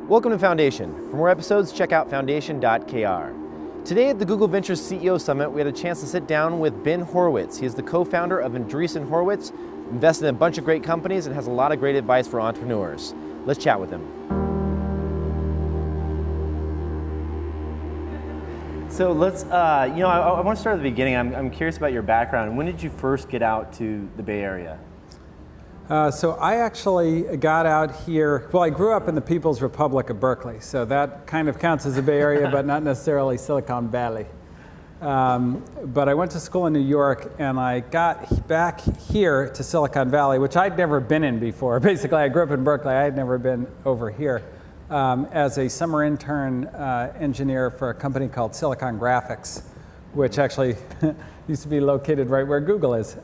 Welcome to Foundation. For more episodes, check out foundation.kr. Today at the Google Ventures CEO Summit, we had a chance to sit down with Ben Horowitz. He is the co-founder of Andreessen Horowitz, invested in a bunch of great companies, and has a lot of great advice for entrepreneurs. Let's chat with him. So let's, I want to start at the beginning. I'm curious about your background. When did you first get out to the Bay Area? So I actually got out here, well, I grew up in the People's Republic of Berkeley, so that kind of counts as the Bay Area, but not necessarily Silicon Valley. But I went to school in New York, and I got back here to Silicon Valley, which I'd never been in before. Basically, I grew up in Berkeley. I had never been over here as a summer intern engineer for a company called Silicon Graphics, which actually used to be located right where Google is.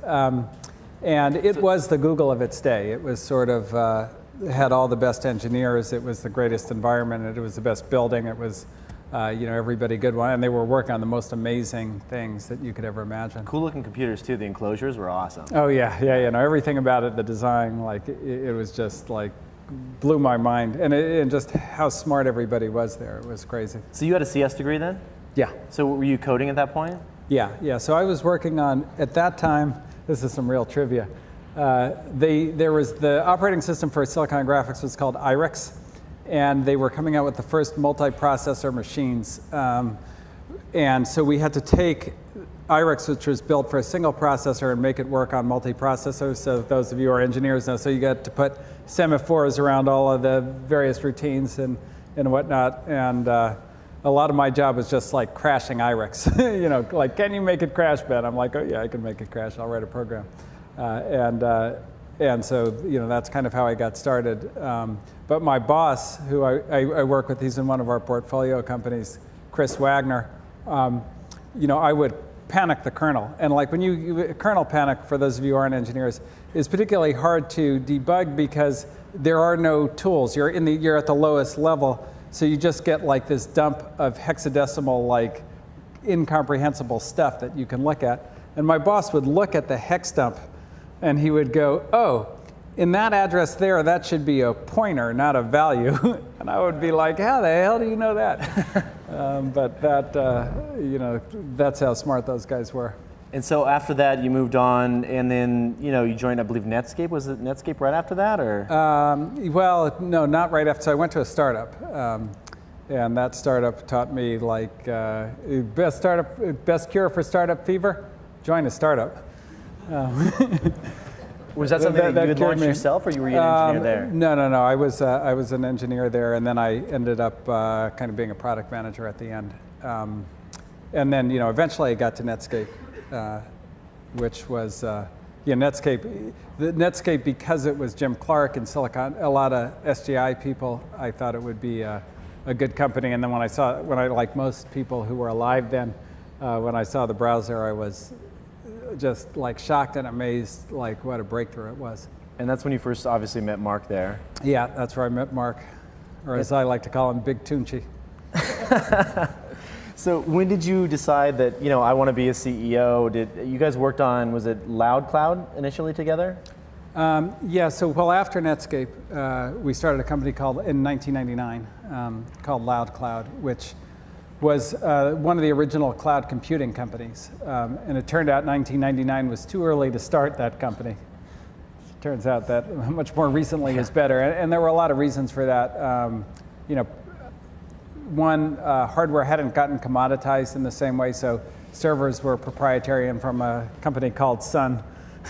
And it was the Google of its day. It was sort of, had all the best engineers. It was the greatest environment. It was the best building. It was, everybody good one. And they were working on the most amazing things that you could ever imagine. Cool looking computers too. The enclosures were awesome. Oh yeah. No, everything about it, the design, like it was just like, blew my mind. And just how smart everybody was there. It was crazy. So you had a CS degree then? Yeah. So were you coding at that point? Yeah. So I was working on, at that time, this is some real trivia. There was the operating system for Silicon Graphics was called IRIX, and they were coming out with the first multiprocessor machines. And so we had to take IRIX, which was built for a single processor, and make it work on multiprocessors. So those of you who are engineers know, so you got to put semaphores around all of the various routines and whatnot. And a lot of my job was just like crashing IRIX. Like, can you make it crash, Ben? I'm like, oh yeah, I can make it crash. I'll write a program. And so, that's kind of how I got started. But my boss, who I work with, he's in one of our portfolio companies, Chris Wagner, I would panic the kernel. And like when kernel panic, for those of you who aren't engineers, is particularly hard to debug because there are no tools. You're at the lowest level. So you just get like this dump of hexadecimal, like incomprehensible stuff that you can look at. And my boss would look at the hex dump and he would go, oh, in that address there, that should be a pointer, not a value. And I would be like, how the hell do you know that? But that, that's how smart those guys were. And so after that, you moved on, and then you joined, I believe, Netscape. Was it Netscape right after that, or? Well, no, not right after. So I went to a startup, and that startup taught me like best cure for startup fever. Join a startup. Was that something that you had launched yourself, or were you an engineer there? No. I was an engineer there, and then I ended up kind of being a product manager at the end, and then eventually I got to Netscape. Which was, Netscape, because it was Jim Clark and Silicon, a lot of SGI people, I thought it would be a good company. And then when I like most people who were alive then, when I saw the browser, I was just like shocked and amazed, like what a breakthrough it was. And that's when you first obviously met Mark there. Yeah, that's where I met Mark, or as I like to call him, Big Tunchi. So when did you decide that, I want to be a CEO? Did you guys worked on, was it LoudCloud initially together? Yeah, so after Netscape, we started a company in 1999 called LoudCloud, which was one of the original cloud computing companies. And it turned out 1999 was too early to start that company. It turns out that much more recently is better. And there were a lot of reasons for that. One, hardware hadn't gotten commoditized in the same way, so servers were proprietary and from a company called Sun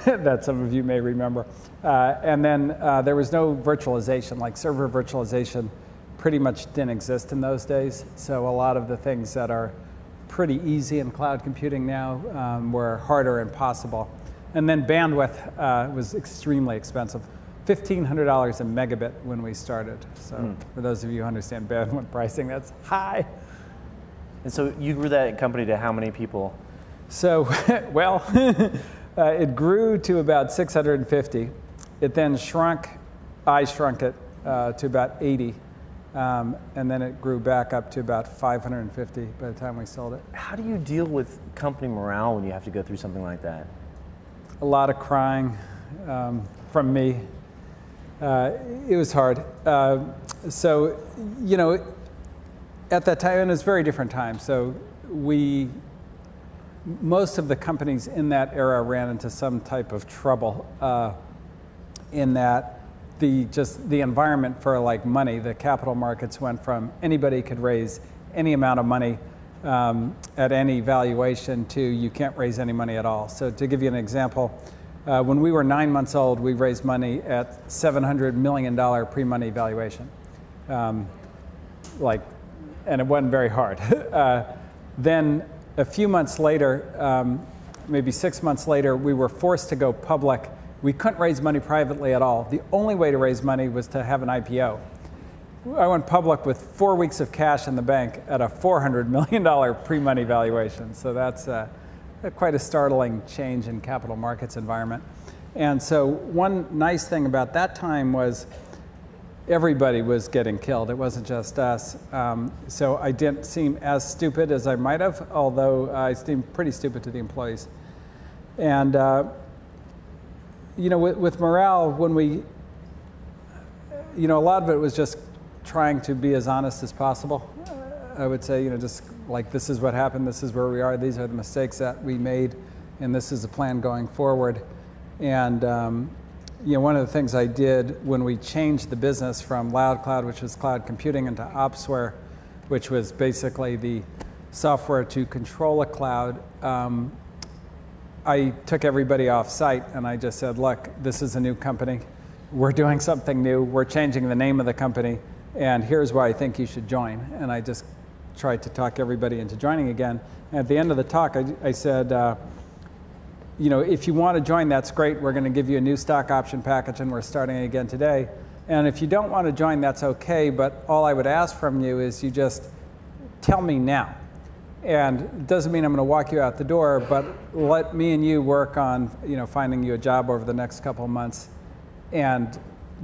that some of you may remember. And then there was no virtualization, like server virtualization pretty much didn't exist in those days. So a lot of the things that are pretty easy in cloud computing now were harder and possible. And then bandwidth was extremely expensive. $1,500 a megabit when we started. So for those of you who understand bandwidth pricing, that's high. And so you grew that company to how many people? So, well, it grew to about 650. It then shrunk, I shrunk it to about 80. And then it grew back up to about 550 by the time we sold it. How do you deal with company morale when you have to go through something like that? A lot of crying from me. It was hard. So, you know, at that time, and it was a very different time. So most of the companies in that era ran into some type of trouble in that the environment for like money, the capital markets went from anybody could raise any amount of money at any valuation to you can't raise any money at all. So to give you an example, when we were 9 months old, we raised money at $700 million pre-money valuation. And it wasn't very hard. Then a few months later, maybe 6 months later, we were forced to go public. We couldn't raise money privately at all. The only way to raise money was to have an IPO. I went public with 4 weeks of cash in the bank at a $400 million pre-money valuation. So that's quite a startling change in capital markets environment. And so one nice thing about that time was everybody was getting killed. It wasn't just us. So I didn't seem as stupid as I might have, although I seemed pretty stupid to the employees. And you know, with morale, when we, you know, a lot of it was just trying to be as honest as possible. I would say, you know, just like, this is what happened, this is where we are, these are the mistakes that we made, and this is the plan going forward. And you know, one of the things I did when we changed the business from LoudCloud, which was cloud computing, into Opsware, which was basically the software to control a cloud, I took everybody off site and I just said, look, this is a new company. We're doing something new. We're changing the name of the company. And here's why I think you should join. And I just tried to talk everybody into joining again. And at the end of the talk, I said, you know, if you want to join, that's great. We're going to give you a new stock option package and we're starting again today. And if you don't want to join, that's okay. But all I would ask from you is you just tell me now. And it doesn't mean I'm going to walk you out the door, but let me and you work on, you know, finding you a job over the next couple of months. And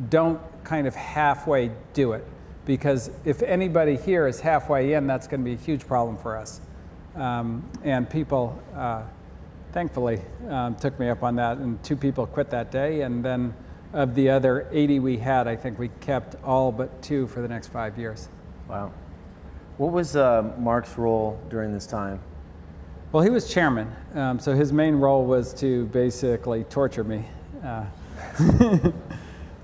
don't kind of halfway do it. Because if anybody here is halfway in, that's going to be a huge problem for us. And people, thankfully, took me up on that. And 2 people quit that day. And then of the other 80 we had, I think we kept all but 2 for the next 5 years. Wow. What was Mark's role during this time? Well, he was chairman, so his main role was to basically torture me.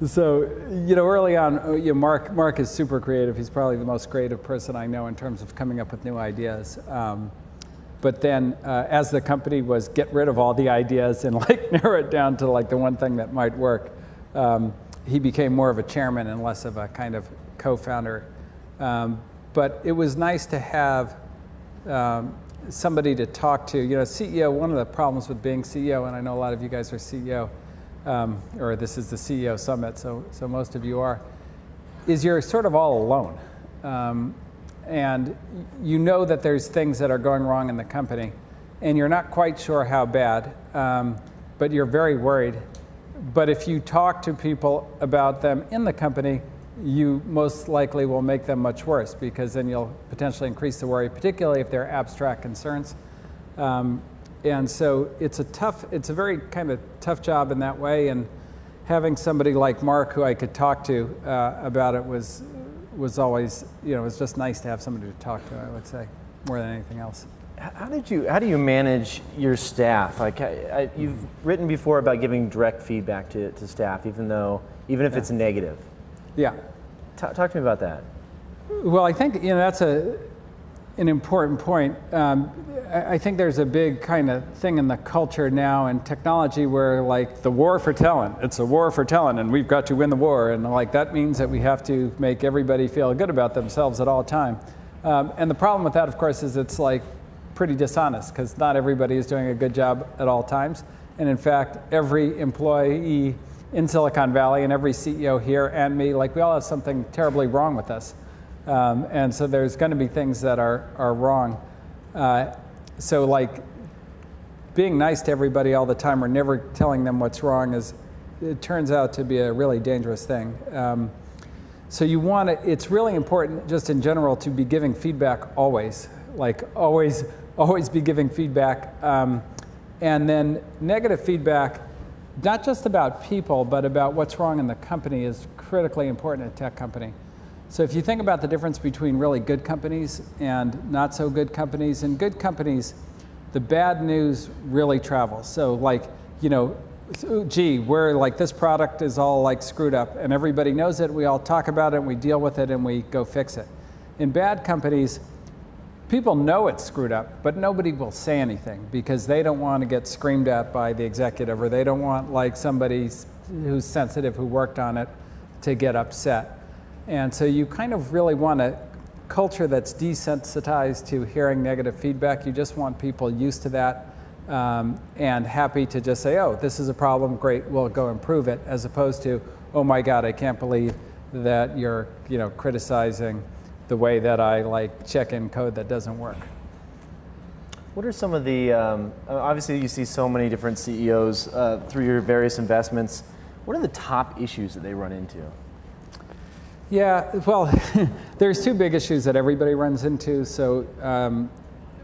So, you know, early on, you know, Mark is super creative. He's probably the most creative person I know in terms of coming up with new ideas. But then, as the company was get rid of all the ideas and like narrow it down to like the one thing that might work, he became more of a chairman and less of a kind of co-founder. But it was nice to have somebody to talk to. You know, CEO, one of the problems with being CEO, and I know a lot of you guys are CEO, or this is the CEO Summit, so most of you are, is you're sort of all alone. And you know that there's things that are going wrong in the company, and you're not quite sure how bad, but you're very worried. But if you talk to people about them in the company, you most likely will make them much worse, because then you'll potentially increase the worry, particularly if they're abstract concerns. And so it's a very kind of tough job in that way. And having somebody like Mark who I could talk to about it was always, you know, it was just nice to have somebody to talk to, I would say, more than anything else. How do you manage your staff? Like, you've written before about giving direct feedback to staff, even if it's negative. Yeah. Talk to me about that. Well, I think, you know, that's an important point. I think there's a big kind of thing in the culture now in technology where, like, the war for talent, it's a war for talent and we've got to win the war. And like, that means that we have to make everybody feel good about themselves at all time. And the problem with that, of course, is it's like pretty dishonest, because not everybody is doing a good job at all times. And in fact, every employee in Silicon Valley and every CEO here and me, like, we all have something terribly wrong with us. And so there's going to be things that are wrong. So like, being nice to everybody all the time or never telling them what's wrong it turns out to be a really dangerous thing. So you want to, it's really important just in general to be giving feedback always. Like, always be giving feedback. And then negative feedback, not just about people, but about what's wrong in the company is critically important in a tech company. So if you think about the difference between really good companies and not so good companies, in good companies, the bad news really travels. So like, you know, gee, we're like, this product is all like screwed up and everybody knows it, we all talk about it, and we deal with it, and we go fix it. In bad companies, people know it's screwed up, but nobody will say anything because they don't want to get screamed at by the executive, or they don't want like somebody who's sensitive who worked on it to get upset. And so you kind of really want a culture that's desensitized to hearing negative feedback. You just want people used to that and happy to just say, oh, this is a problem, great, we'll go improve it, as opposed to, oh my God, I can't believe that you're, you know, criticizing the way that I like check in code that doesn't work. What are some of the, obviously you see so many different CEOs through your various investments. What are the top issues that they run into? Yeah, well, there's two big issues that everybody runs into. So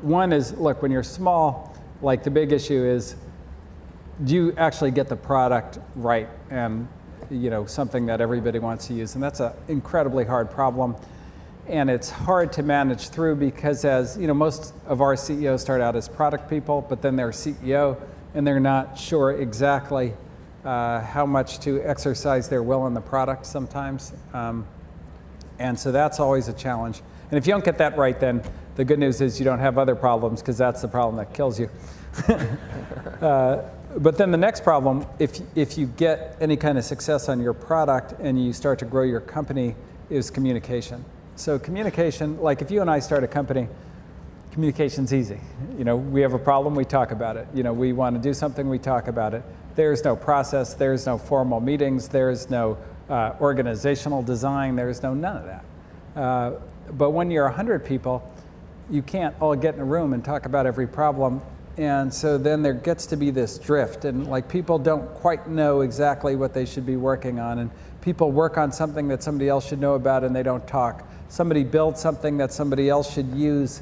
one is, look, when you're small, like the big issue is, do you actually get the product right and, you know, something that everybody wants to use? And that's an incredibly hard problem. And it's hard to manage through because, as you know, most of our CEOs start out as product people, but then they're CEO and they're not sure exactly how much to exercise their will in the product sometimes. And so that's always a challenge. And if you don't get that right, then the good news is you don't have other problems, because that's the problem that kills you. But then the next problem, if you get any kind of success on your product and you start to grow your company, is communication. So communication, like if you and I start a company, communication's easy. You know, we have a problem, we talk about it. You know, we want to do something, we talk about it. There's no process, there's no formal meetings, there's no organizational design, there's none of that. But when you're 100 people, you can't all get in a room and talk about every problem. And so then there gets to be this drift, and like people don't quite know exactly what they should be working on, and people work on something that somebody else should know about and they don't talk. Somebody builds something that somebody else should use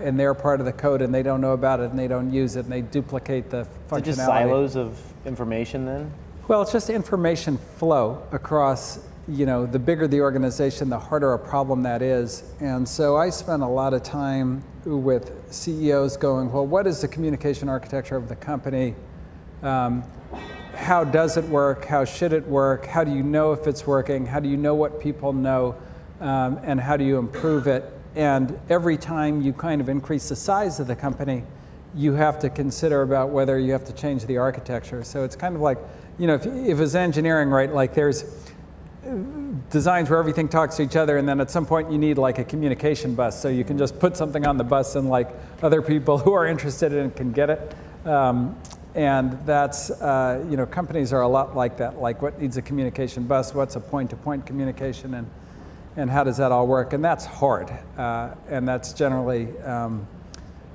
in their part of the code and they don't know about it and they don't use it, and they duplicate the functionality. Is it just silos of information then? Well, it's just information flow across, you know, the bigger the organization, the harder a problem that is. And so I spent a lot of time with CEOs going, well, what is the communication architecture of the company? How does it work? How should it work? How do you know if it's working? How do you know what people know? And how do you improve it? And every time you kind of increase the size of the company, you have to consider about whether you have to change the architecture. So it's kind of like, you know, if it's engineering, right, like there's designs where everything talks to each other, and then at some point you need like a communication bus, so you can just put something on the bus and like other people who are interested in it can get it. And that's, you know, companies are a lot like that, like what needs a communication bus, what's a point-to-point communication, and how does that all work? And that's hard, and that's generally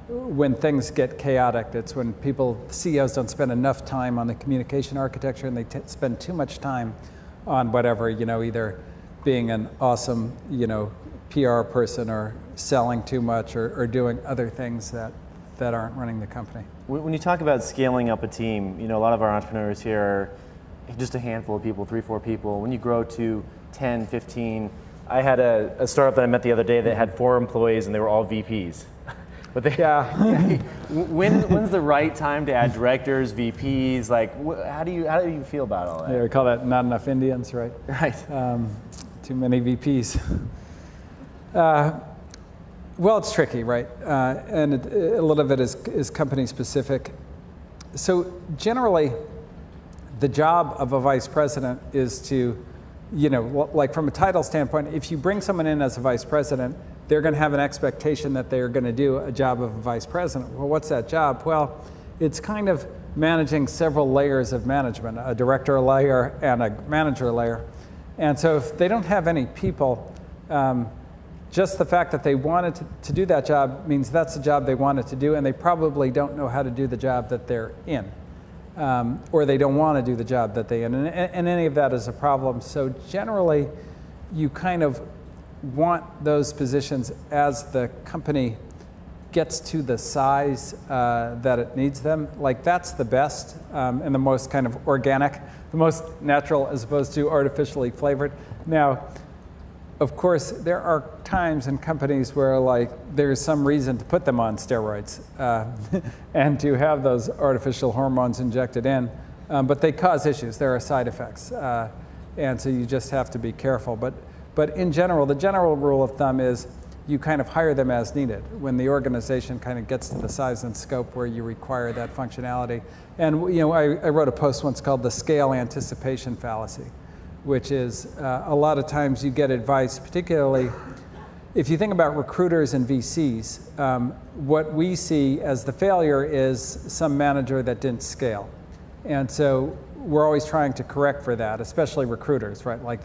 when things get chaotic. It's when CEOs don't spend enough time on the communication architecture, and they spend too much time on whatever, you know, either being an awesome, you know, PR person, or selling too much, or doing other things that aren't running the company. When you talk about scaling up a team, you know, a lot of our entrepreneurs here are just a handful of people, 3-4 people. When you grow to 10, 15, I had a startup that I met the other day that had 4 employees and they were all VPs. But when's the right time to add directors, VPs? Like, how do you feel about all that? Yeah, we call that not enough Indians, right? Right. Too many VPs. Well, it's tricky, right? And a lot of it is company specific. So generally, the job of a vice president is to, you know, like from a title standpoint, if you bring someone in as a vice president, they're going to have an expectation that they're going to do a job of a vice president. Well, what's that job? Well, it's kind of managing several layers of management, a director layer and a manager layer. And so if they don't have any people, just the fact that they wanted to do that job means that's the job they wanted to do, and they probably don't know how to do the job that they're in. Or they don't want to do the job that they're in. And any of that is a problem. So generally, you kind of want those positions as the company gets to the size that it needs them, like that's the best and the most kind of organic, the most natural as opposed to artificially flavored. Now, of course, there are times in companies where like there's some reason to put them on steroids and to have those artificial hormones injected in, but they cause issues. There are side effects, and so you just have to be careful. But in general, the general rule of thumb is you kind of hire them as needed when the organization kind of gets to the size and scope where you require that functionality. And you know, I wrote a post once called the scale anticipation fallacy, which is a lot of times you get advice, particularly if you think about recruiters and VCs, what we see as the failure is some manager that didn't scale. And so we're always trying to correct for that, especially recruiters, right? Like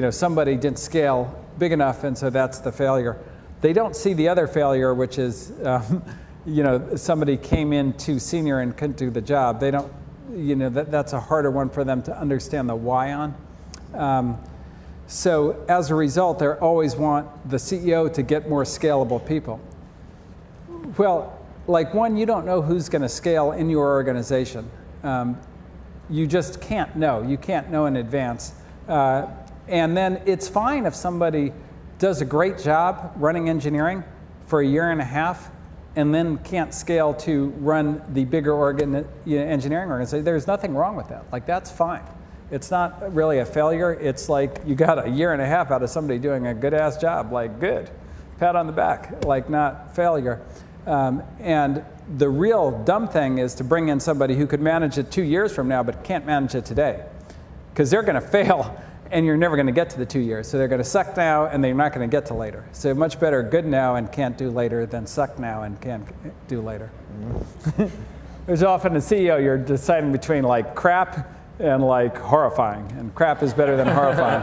somebody didn't scale big enough, and so that's the failure. They don't see the other failure, which is, somebody came in too senior and couldn't do the job. They don't, that's a harder one for them to understand the why on. So as a result, they always want the CEO to get more scalable people. Well, like one, you don't know who's going to scale in your organization. You just can't know. You can't know in advance. And then it's fine if somebody does a great job running engineering for a year and a half and then can't scale to run the bigger engineering organization. There's nothing wrong with that. Like, that's fine. It's not really a failure. It's like you got a year and a half out of somebody doing a good-ass job. Like, good. Pat on the back. Like, not failure. And the real dumb thing is to bring in somebody who could manage it 2 years from now but can't manage it today. Because they're going to fail, and you're never going to get to the 2 years. So they're going to suck now, and they're not going to get to later. So much better good now and can't do later than suck now and can't do later. Mm-hmm. There's often a CEO, you're deciding between like crap and like horrifying. And crap is better than horrifying.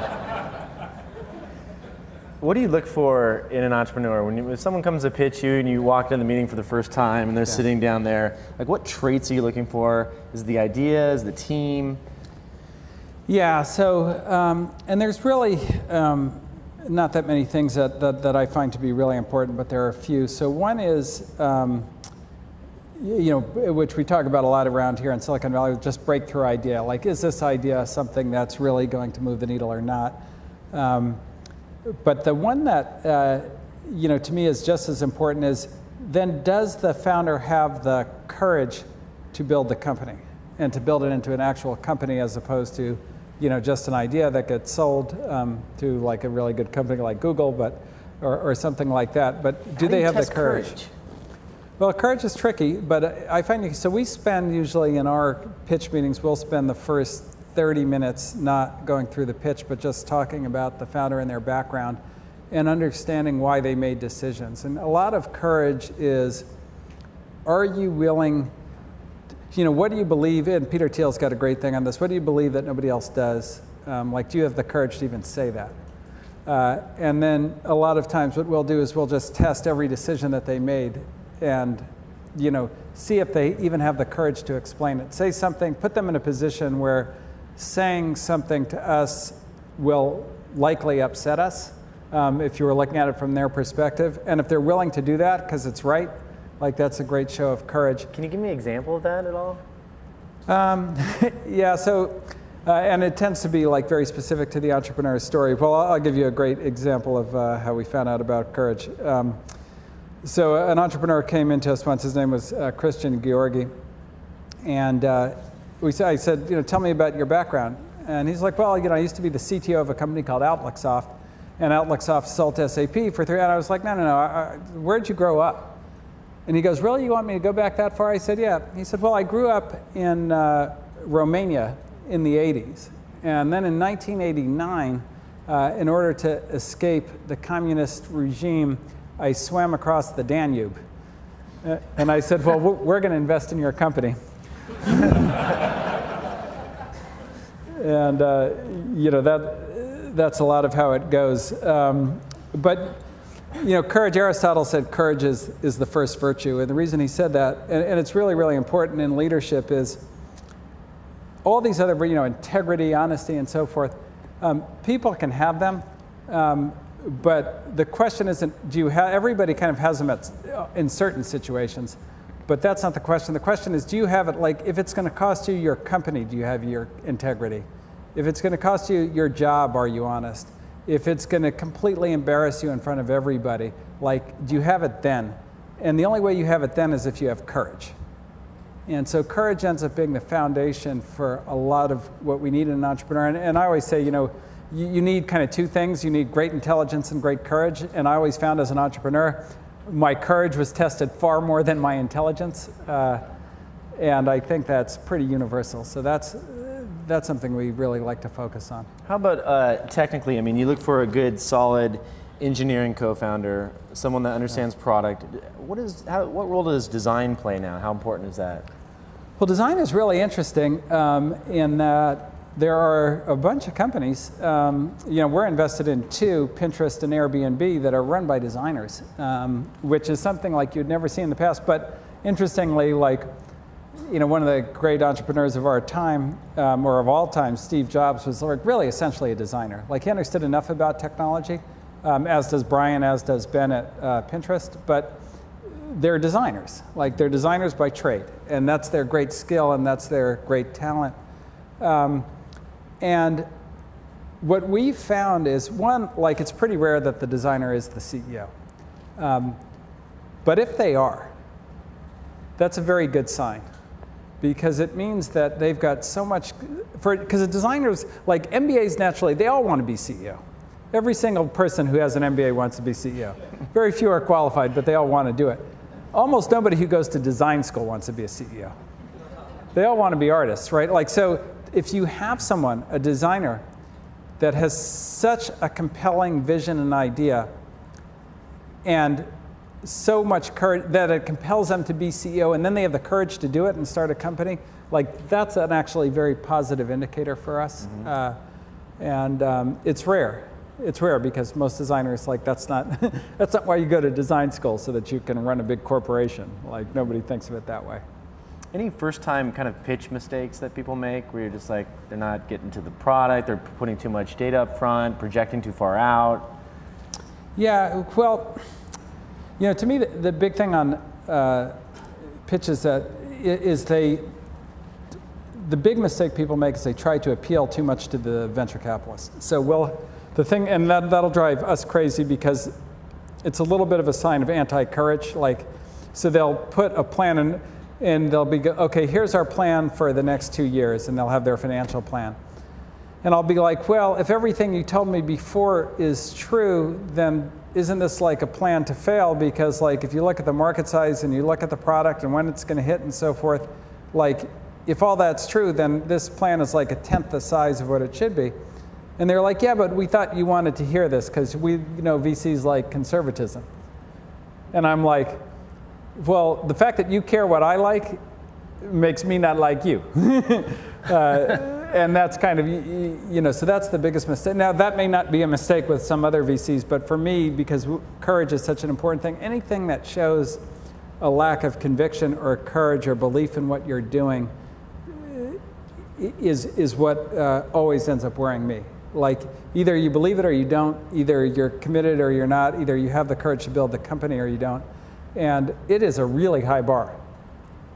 What do you look for in an entrepreneur? When someone comes to pitch you and you walk into the meeting for the first time and they're sitting down there, like what traits are you looking for? Is it the idea? Is it the team? Yeah, so, and there's really not that many things that I find to be really important, but there are a few. So one is, which we talk about a lot around here in Silicon Valley, just breakthrough idea. Like, is this idea something that's really going to move the needle or not? But the one that, to me is just as important is, then does the founder have the courage to build the company and to build it into an actual company as opposed to, just an idea that gets sold to like a really good company like Google, or something like that. But do they have the courage? Well, courage is tricky, but I find, so we spend usually in our pitch meetings, we'll spend the first 30 minutes not going through the pitch, but just talking about the founder and their background and understanding why they made decisions. And a lot of courage is, are you willing, what do you believe in? Peter Thiel's got a great thing on this. What do you believe that nobody else does? Do you have the courage to even say that? And then a lot of times what we'll do is we'll just test every decision that they made and, see if they even have the courage to explain it. Say something, put them in a position where saying something to us will likely upset us if you were looking at it from their perspective. And if they're willing to do that because it's right, like that's a great show of courage. Can you give me an example of that at all? Yeah, so, and it tends to be like very specific to the entrepreneur's story. Well, I'll give you a great example of how we found out about courage. So an entrepreneur came into us once, his name was Christian Georgi. And I said, tell me about your background. And he's like, well, I used to be the CTO of a company called OutlookSoft. And OutlookSoft sold to SAP for 3, and I was like, no, where'd you grow up? And he goes, really, you want me to go back that far? I said, yeah. He said, well, I grew up in Romania in the 80s. And then in 1989, in order to escape the communist regime, I swam across the Danube. And I said, well, we're going to invest in your company. And, that's a lot of how it goes. But courage, Aristotle said courage is the first virtue. And the reason he said that, and it's really, really important in leadership, is all these other, integrity, honesty, and so forth, people can have them. But the question isn't, do you have, everybody kind of has them in certain situations, but that's not the question. The question is, do you have it, like, if it's going to cost you your company, do you have your integrity? If it's going to cost you your job, are you honest? If it's going to completely embarrass you in front of everybody, like, do you have it then? And the only way you have it then is if you have courage. And so courage ends up being the foundation for a lot of what we need in an entrepreneur. And I always say, you know, you need kind of two things. You need great intelligence and great courage. And I always found as an entrepreneur, my courage was tested far more than my intelligence. And I think that's pretty universal. So that's something we really like to focus on. How about technically? I mean, you look for a good, solid engineering co-founder, someone that understands product. What role does design play now? How important is that? Well, design is really interesting in that there are a bunch of companies. You know, we're invested in 2, Pinterest and Airbnb, that are run by designers, which is something like you'd never see in the past. But interestingly, like, you know, one of the great entrepreneurs of our time, or of all time, Steve Jobs, was really essentially a designer. Like, he understood enough about technology, as does Brian, as does Ben at Pinterest, but they're designers. Like, they're designers by trade, and that's their great skill, and that's their great talent. And what we've found is, one, like, it's pretty rare that the designer is the CEO. But if they are, that's a very good sign, because it means that they've got so much, because the designers, like MBAs naturally, they all want to be CEO. Every single person who has an MBA wants to be CEO. Very few are qualified, but they all want to do it. Almost nobody who goes to design school wants to be a CEO. They all want to be artists, right? Like, so if you have someone, a designer, that has such a compelling vision and idea, and so much courage that it compels them to be CEO, and then they have the courage to do it and start a company, like, that's an actually very positive indicator for us. Mm-hmm. It's rare. It's rare because most designers, like, that's not why you go to design school, so that you can run a big corporation. Like, nobody thinks of it that way. Any first-time kind of pitch mistakes that people make, where you're just like, they're not getting to the product, they're putting too much data up front, projecting too far out? Yeah, well, you know, to me, the big thing on pitches is the big mistake people make is they try to appeal too much to the venture capitalist. So the thing, and that'll drive us crazy, because it's a little bit of a sign of anti-courage. Like, so they'll put a plan in, and they'll be, okay, here's our plan for the next 2 years, and they'll have their financial plan. And I'll be like, well, if everything you told me before is true, then isn't this like a plan to fail? Because, like, if you look at the market size and you look at the product and when it's going to hit and so forth, like, if all that's true, then this plan is like 1/10 the size of what it should be. And they're like, yeah, but we thought you wanted to hear this, because we, you know, VCs like conservatism. And I'm like, well, the fact that you care what I like makes me not like you. And that's kind of, you know, so that's the biggest mistake. Now, that may not be a mistake with some other VCs, but for me, because courage is such an important thing, anything that shows a lack of conviction or courage or belief in what you're doing is what always ends up worrying me. Like, either you believe it or you don't, either you're committed or you're not, either you have the courage to build the company or you don't. And it is a really high bar.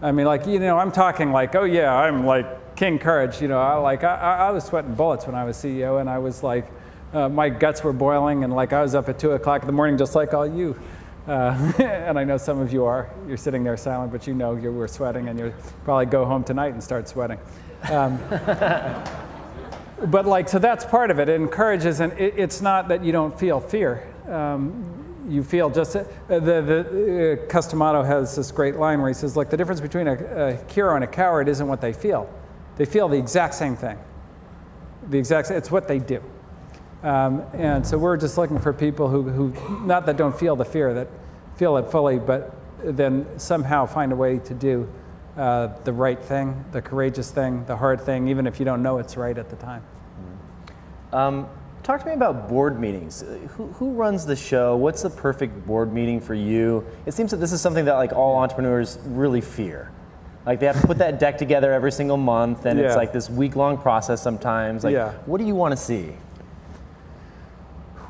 I mean, like, you know, I'm talking like, oh yeah, I'm like King Courage, you know, I was sweating bullets when I was CEO, and I was like, my guts were boiling, and like I was up at 2 o'clock in the morning just like all you. And I know some of you are. You're sitting there silent, but you know you were sweating, and you'll probably go home tonight and start sweating. But like, so that's part of it. And courage isn't, it's not that you don't feel fear. You feel just, Customato has this great line where he says, look, the difference between a hero and a coward isn't what they feel. They feel the exact same thing. It's what they do. And so we're just looking for people who, not that don't feel the fear, that feel it fully, but then somehow find a way to do the right thing, the courageous thing, the hard thing, even if you don't know it's right at the time. Talk to me about board meetings. Who runs the show? What's the perfect board meeting for you? It seems that this is something that like all entrepreneurs really fear. Like, they have to put that deck together every single month, and it's like this week-long process sometimes. Like, what do you want to see?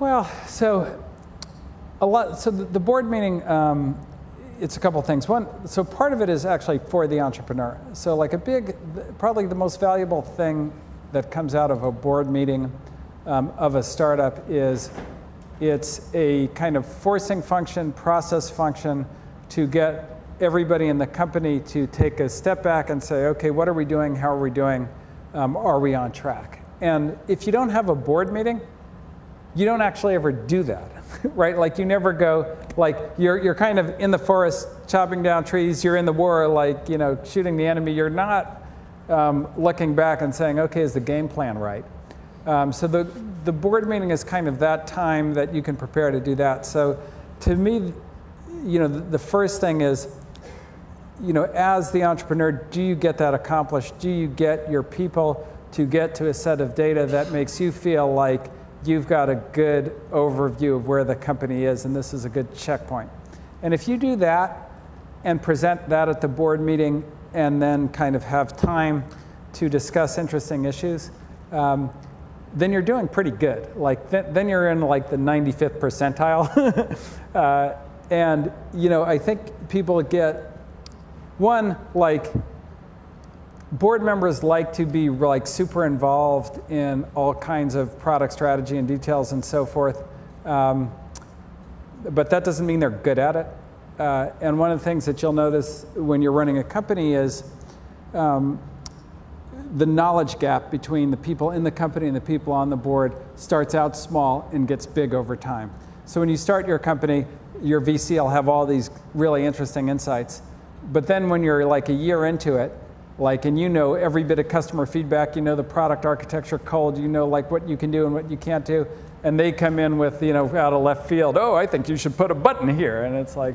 Well, so the board meeting, it's a couple things. One, so part of it is actually for the entrepreneur. So like probably the most valuable thing that comes out of a board meeting of a startup is it's a kind of forcing function, process function to get everybody in the company to take a step back and say, okay, what are we doing? How are we doing? Are we on track? And if you don't have a board meeting, you don't actually ever do that, right? Like you never go, like you're kind of in the forest chopping down trees, you're in the war, like, you know, shooting the enemy. You're not looking back and saying, okay, is the game plan right? So the board meeting is kind of that time that you can prepare to do that. So to me, you know, the first thing is, you know, as the entrepreneur, do you get that accomplished? Do you get your people to get to a set of data that makes you feel like you've got a good overview of where the company is and this is a good checkpoint? And if you do that and present that at the board meeting and then kind of have time to discuss interesting issues, then you're doing pretty good. Like then you're in like the 95th percentile. And you know, I think people get, one, like board members like to be like super involved in all kinds of product strategy and details and so forth. But that doesn't mean they're good at it. And one of the things that you'll notice when you're running a company is the knowledge gap between the people in the company and the people on the board starts out small and gets big over time. So when you start your company, your VC will have all these really interesting insights. But then when you're like a year into it, like, and you know every bit of customer feedback, you know the product architecture cold, you know like what you can do and what you can't do, and they come in with, you know, out of left field, oh, I think you should put a button here, and it's like,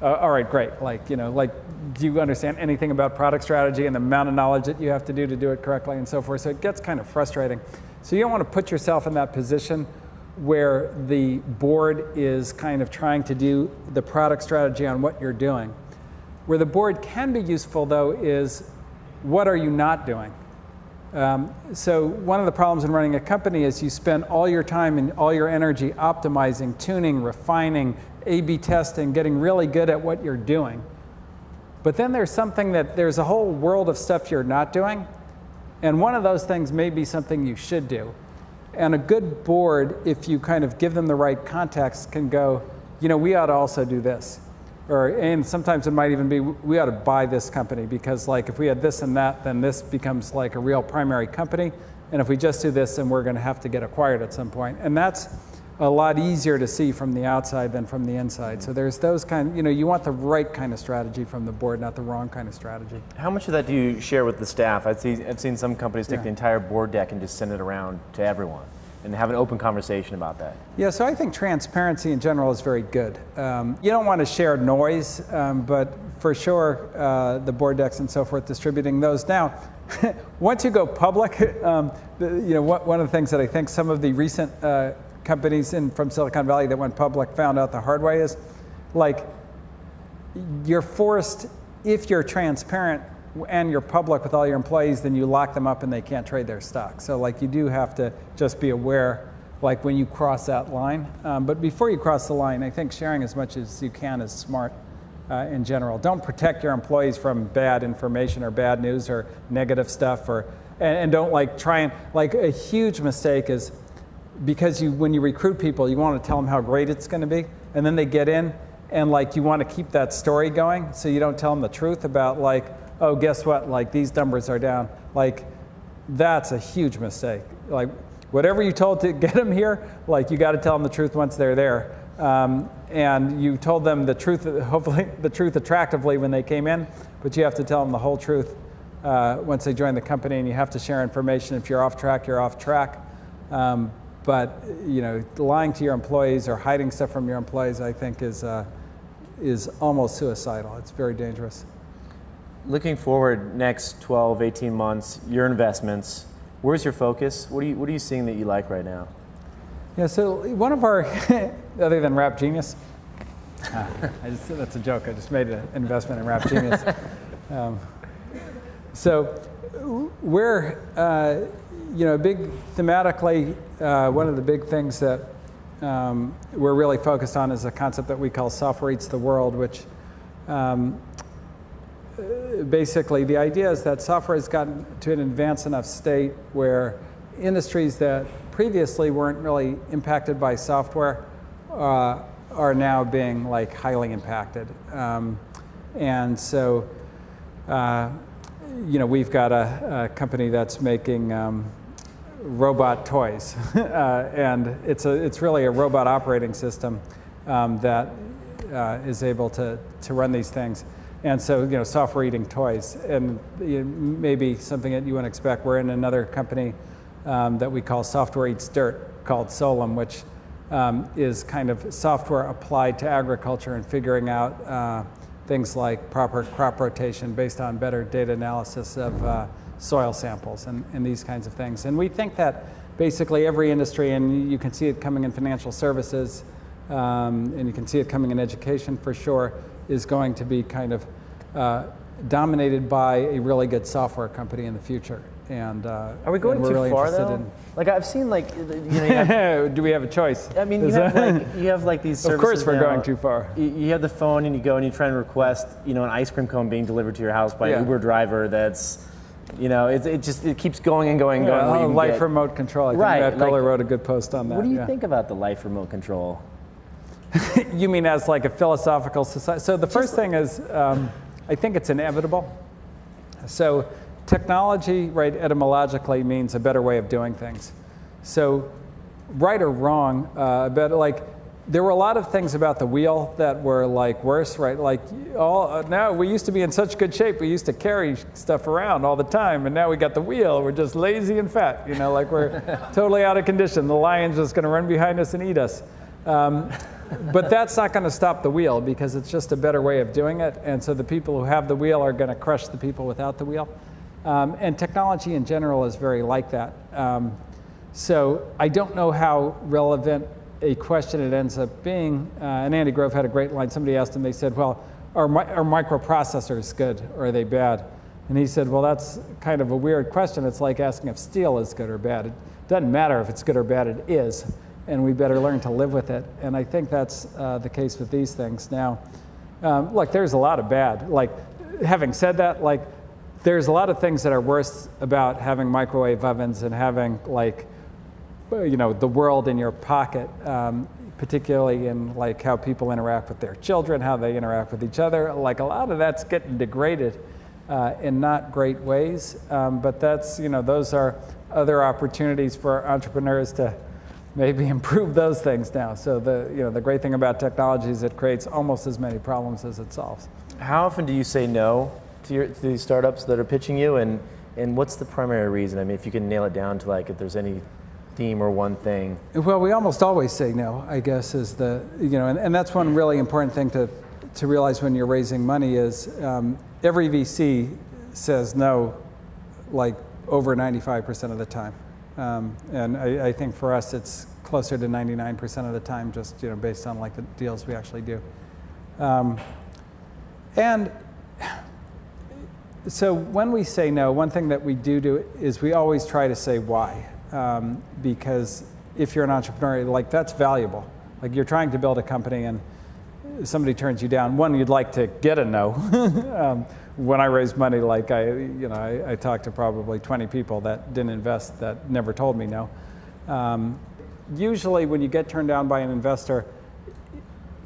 all right, great, like, you know, like, do you understand anything about product strategy and the amount of knowledge that you have to do it correctly and so forth? So it gets kind of frustrating. So you don't want to put yourself in that position where the board is kind of trying to do the product strategy on what you're doing. Where the board can be useful, though, is what are you not doing? So one of the problems in running a company is you spend all your time and all your energy optimizing, tuning, refining, A/B testing, getting really good at what you're doing. But then there's a whole world of stuff you're not doing, and one of those things may be something you should do. And a good board, if you kind of give them the right context, can go, you know, we ought to also do this. And sometimes it might even be, we ought to buy this company because like if we had this and that, then this becomes like a real primary company. And if we just do this, then we're going to have to get acquired at some point. And that's a lot easier to see from the outside than from the inside. So there's those kind, you know, you want the right kind of strategy from the board, not the wrong kind of strategy. How much of that do you share with the staff? I've seen some companies take the entire board deck and just send it around to everyone and have an open conversation about that. Yeah, so I think transparency in general is very good. You don't want to share noise, but for sure, the board decks and so forth, distributing those. Now, once you go public, you know, one of the things that I think some of the recent companies from Silicon Valley that went public found out the hard way is, like, you're forced, if you're transparent and you're public with all your employees, then you lock them up and they can't trade their stock. So like you do have to just be aware, like when you cross that line. But before you cross the line, I think sharing as much as you can is smart in general. Don't protect your employees from bad information or bad news or negative stuff, and don't like try and, like a huge mistake is because when you recruit people, you want to tell them how great it's going to be, and then they get in and like you want to keep that story going, so you don't tell them the truth about like, oh, guess what, like these numbers are down. Like, that's a huge mistake. Like, whatever you told to get them here, like you got to tell them the truth once they're there. And you told them the truth, hopefully the truth attractively when they came in, but you have to tell them the whole truth once they join the company, and you have to share information. If you're off track, you're off track. But you know, lying to your employees or hiding stuff from your employees, I think is almost suicidal. It's very dangerous. Looking forward next 12, 18 months, your investments, where's your focus? What are you seeing that you like right now? Yeah, so one of our, other than Rap Genius, that's a joke, I just made an investment in Rap Genius. So we're, you know, thematically, one of the big things that we're really focused on is a concept that we call software eats the world, which basically the idea is that software has gotten to an advanced enough state where industries that previously weren't really impacted by software are now being like highly impacted. And so, we've got a company that's making robot toys, and it's really a robot operating system that is able to run these things. And so, software eating toys, and maybe something that you wouldn't expect. We're in another company that we call Software Eats Dirt, called Solem, which is kind of software applied to agriculture and figuring out things like proper crop rotation based on better data analysis of soil samples and these kinds of things. And we think that basically every industry, and you can see it coming in financial services, and you can see it coming in education for sure, is going to be kind of dominated by a really good software company in the future. And are we going too really far though? Like I've seen, like you have, do we have a choice? I mean, you have like these services. Of course, we're now. going too far. You have the phone, and you go and you try and request, an ice cream cone being delivered to your house by an Uber driver. That's, it keeps going and going and going. Life remote control. I think Matt Kohler wrote a good post on that. What do you think about the life remote control? You mean as like a philosophical society? So the first thing is, I think it's inevitable. So technology, right, etymologically means a better way of doing things. So right or wrong, but like there were a lot of things about the wheel that were like worse, right? Like now we used to be in such good shape. We used to carry stuff around all the time, and now we got the wheel. We're just lazy and fat, like we're totally out of condition. The lion's just going to run behind us and eat us. But that's not going to stop the wheel because it's just a better way of doing it. And so the people who have the wheel are going to crush the people without the wheel. And technology in general is very like that. So I don't know how relevant a question it ends up being. And Andy Grove had a great line. Somebody asked him, they said, well, are microprocessors good or are they bad? And he said, well, that's kind of a weird question. It's like asking if steel is good or bad. It doesn't matter if it's good or bad, it is. And we better learn to live with it. And I think that's the case with these things. Now, look, there's a lot of bad. Like, having said that, like, there's a lot of things that are worse about having microwave ovens and having, like, the world in your pocket, particularly in, like, how people interact with their children, how they interact with each other. Like, a lot of that's getting degraded in not great ways. But that's, those are other opportunities for entrepreneurs to maybe improve those things now. So the great thing about technology is it creates almost as many problems as it solves. How often do you say no to these startups that are pitching you, and what's the primary reason? I mean, if you can nail it down to like if there's any theme or one thing. Well, we almost always say no, I guess, is the, and that's one really important thing to realize when you're raising money is every VC says no like over 95% of the time. And I think for us, it's closer to 99% of the time, just based on like the deals we actually do. And so when we say no, one thing that we do is we always try to say why, because if you're an entrepreneur, like that's valuable. Like you're trying to build a company and somebody turns you down. One, you'd like to get a no. When I raised money, like I talked to probably 20 people that didn't invest that never told me no. Usually when you get turned down by an investor,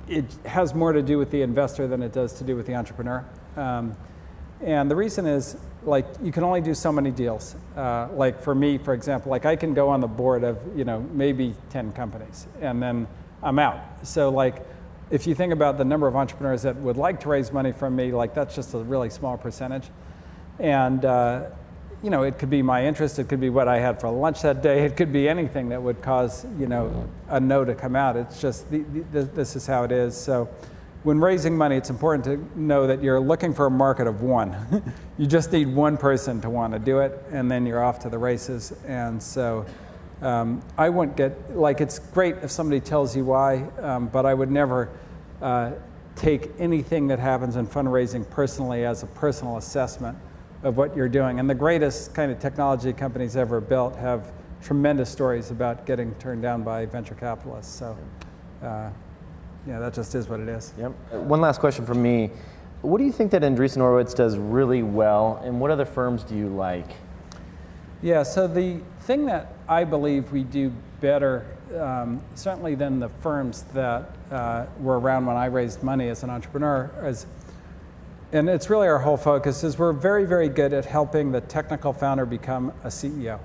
it has more to do with the investor than it does to do with the entrepreneur. And the reason is, like, you can only do so many deals. Like for me, for example, like I can go on the board of, maybe 10 companies and then I'm out. So like, if you think about the number of entrepreneurs that would like to raise money from me, like that's just a really small percentage. And, it could be my interest, it could be what I had for lunch that day, it could be anything that would cause, a no to come out. It's just, this is how it is. So when raising money, it's important to know that you're looking for a market of one. You just need one person to want to do it, and then you're off to the races. And so I wouldn't get, like, it's great if somebody tells you why, but I would never take anything that happens in fundraising personally as a personal assessment of what you're doing. And the greatest kind of technology companies ever built have tremendous stories about getting turned down by venture capitalists. So, yeah, that just is what it is. Yep. One last question from me. What do you think that Andreessen Horowitz does really well, and what other firms do you like? Yeah, so the thing that I believe we do better, certainly than the firms that were around when I raised money as an entrepreneur, and it's really our whole focus, is we're very, very good at helping the technical founder become a CEO.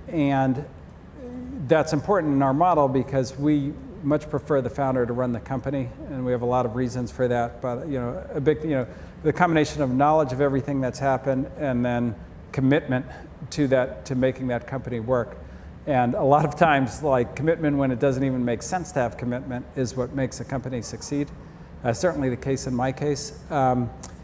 And that's important in our model because we much prefer the founder to run the company, and we have a lot of reasons for that. But the combination of knowledge of everything that's happened and then commitment to making that company work. And a lot of times, like, commitment when it doesn't even make sense to have commitment is what makes a company succeed. Certainly the case in my case.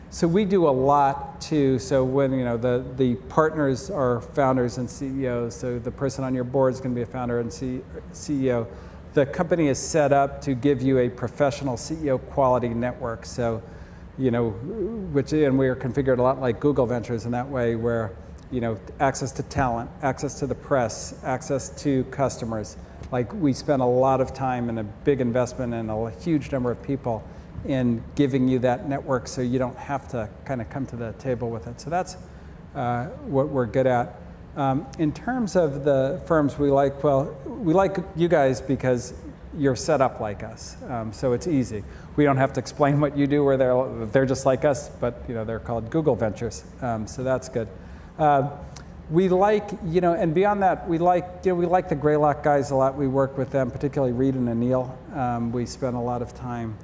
So we do a lot too. So when the partners are founders and CEOs, so the person on your board is going to be a founder and CEO. The company is set up to give you a professional CEO quality network. So, and we are configured a lot like Google Ventures in that way, where access to talent, access to the press, access to customers. Like, we spend a lot of time and a big investment and a huge number of people in giving you that network, so you don't have to kind of come to the table with it. So that's what we're good at. In terms of the firms we like, well, we like you guys because you're set up like us, so it's easy. We don't have to explain what you do, where they're just like us, but they're called Google Ventures, so that's good. We like, and beyond that, we like the Greylock guys a lot. We work with them, particularly Reed and Anil. We spend a lot of time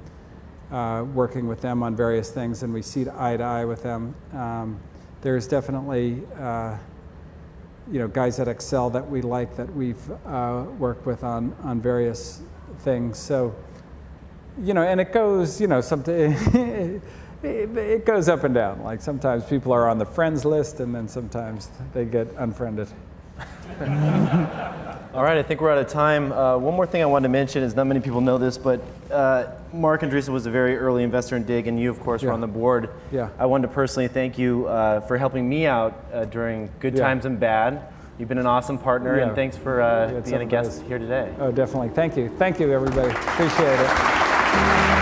working with them on various things, and we see eye to eye with them. There's definitely guys at Excel that we like, that we've worked with on various things. So, and it goes, sometimes it goes up and down. Like, sometimes people are on the friends list, and then sometimes they get unfriended. All right, I think we're out of time. One more thing I wanted to mention is not many people know this, but Mark Andreessen was a very early investor in Dig, and you, of course, were on the board. Yeah. I wanted to personally thank you for helping me out during good times and bad. You've been an awesome partner, and thanks for being a guest here today. Oh, definitely. Thank you. Thank you, everybody. Appreciate it.